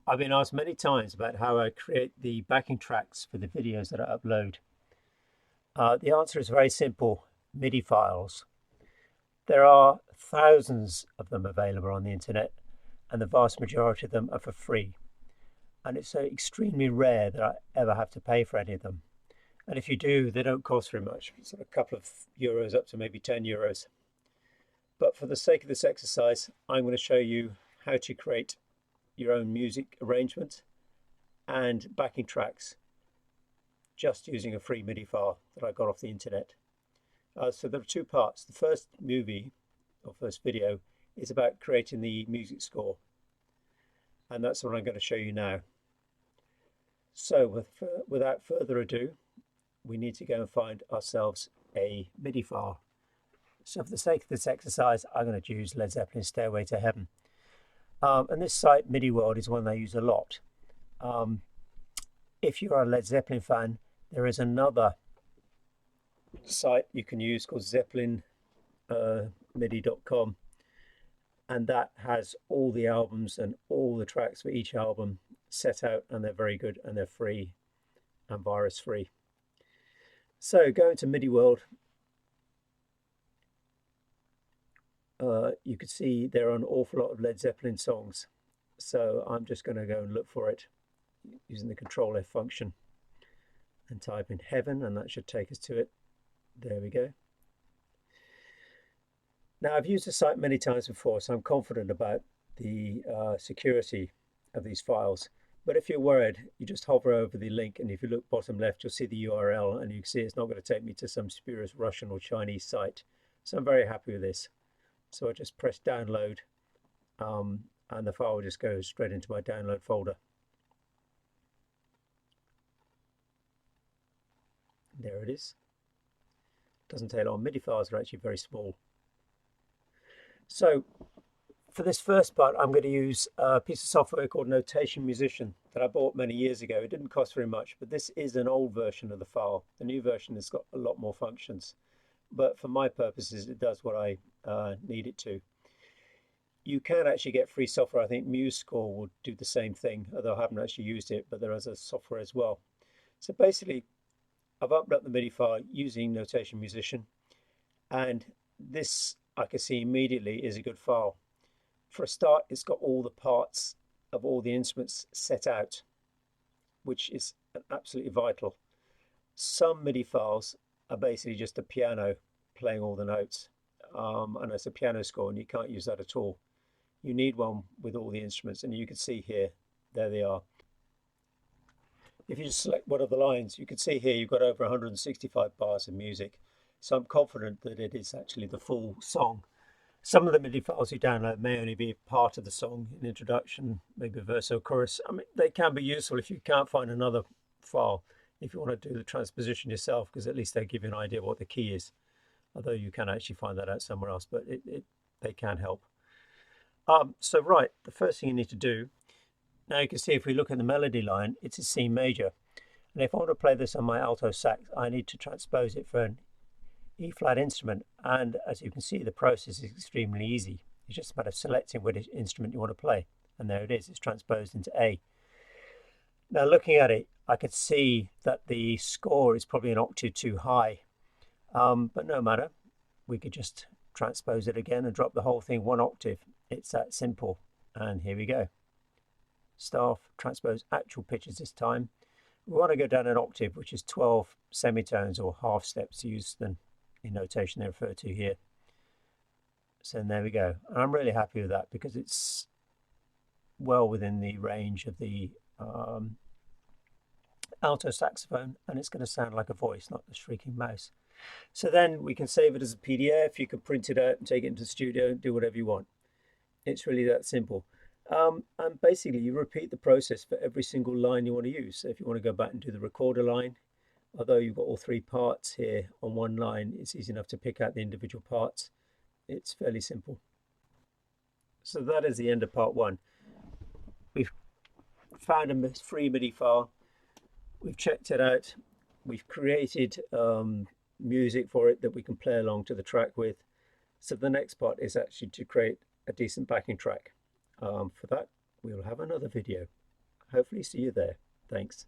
I've been asked many times about how I create the backing tracks for the videos that I upload. The answer is very simple: MIDI files. There are thousands of them available on the internet, and the vast majority of them are for free. And it's so extremely rare that I ever have to pay for any of them. And if you do, they don't cost very much. It's a couple of euros up to maybe 10 euros. But for the sake of this exercise, I'm going to show you how to create your own music arrangement and backing tracks just using a free MIDI file that I got off the internet. So there are two parts. The first movie or first video is about creating the music score, and that's what I'm going to show you now. So without further ado, we need to go and find ourselves a MIDI file. So for the sake of this exercise, I'm going to choose Led Zeppelin's Stairway to Heaven. And this site, MIDI World, is one I use a lot. If you're a Led Zeppelin fan, there is another site you can use called ZeppelinMidi.com, and that has all the albums and all the tracks for each album set out, and they're very good and they're free and virus free. So going to MIDI World, you can see there are an awful lot of Led Zeppelin songs. So I'm just going to go and look for it using the Control F function and type in Heaven, and that should take us to it. There we go. Now, I've used the site many times before, so I'm confident about the security of these files. But if you're worried, you just hover over the link, and if you look bottom left, you'll see the URL, and you can see it's not going to take me to some spurious Russian or Chinese site. So I'm very happy with this. So I just press download, and the file will just go straight into my download folder. There it is. Doesn't take long. MIDI files are actually very small. So for this first part, I'm going to use a piece of software called Notation Musician that I bought many years ago. It didn't cost very much, but this is an old version of the file. The new version has got a lot more functions, but for my purposes, it does what I need it to. You can actually get free software. I think MuseScore will do the same thing, although I haven't actually used it, but there is a software as well. So basically, I've uploaded the MIDI file using Notation Musician, and this I can see immediately is a good file. For a start, it's got all the parts of all the instruments set out, which is absolutely vital. Some MIDI files are basically just a piano playing all the notes, and it's a piano score, and you can't use that at all. You need one with all the instruments, and you can see here, there they are. If you just select one of the lines, you can see here you've got over 165 bars of music. So I'm confident that it is actually the full song. Some of the MIDI files you download may only be part of the song, an introduction, maybe a verse or chorus. I mean, they can be useful if you can't find another file, if you want to do the transposition yourself, because at least they give you an idea what the key is. Although you can actually find that out somewhere else, but they can help. So right, the first thing you need to do, now you can see if we look at the melody line, it's a C major. And if I want to play this on my alto sax, I need to transpose it for an E flat instrument. And as you can see, the process is extremely easy. It's just a matter of selecting which instrument you want to play. And there it is, it's transposed into A. Now looking at it, I can see that the score is probably an octave too high. But no matter, we could just transpose it again and drop the whole thing one octave. It's that simple. And here we go. Staff, transpose actual pitches this time. We want to go down an octave, which is 12 semitones or half steps, to use the notation they refer to here. So there we go. And I'm really happy with that because it's well within the range of the alto saxophone, and it's going to sound like a voice, not a shrieking mouse. So then we can save it as a PDF. You can print it out and take it into the studio and do whatever you want. It's really that simple. And basically you repeat the process for every single line you want to use. So if you want to go back and do the recorder line, although you've got all three parts here on one line, it's easy enough to pick out the individual parts. It's fairly simple. So that is the end of part one. We've found a free MIDI file. We've checked it out. We've created music for it that we can play along to the track with. So the next part is actually to create a decent backing track. For that, we'll have another video. hopefully see you there. Thanks.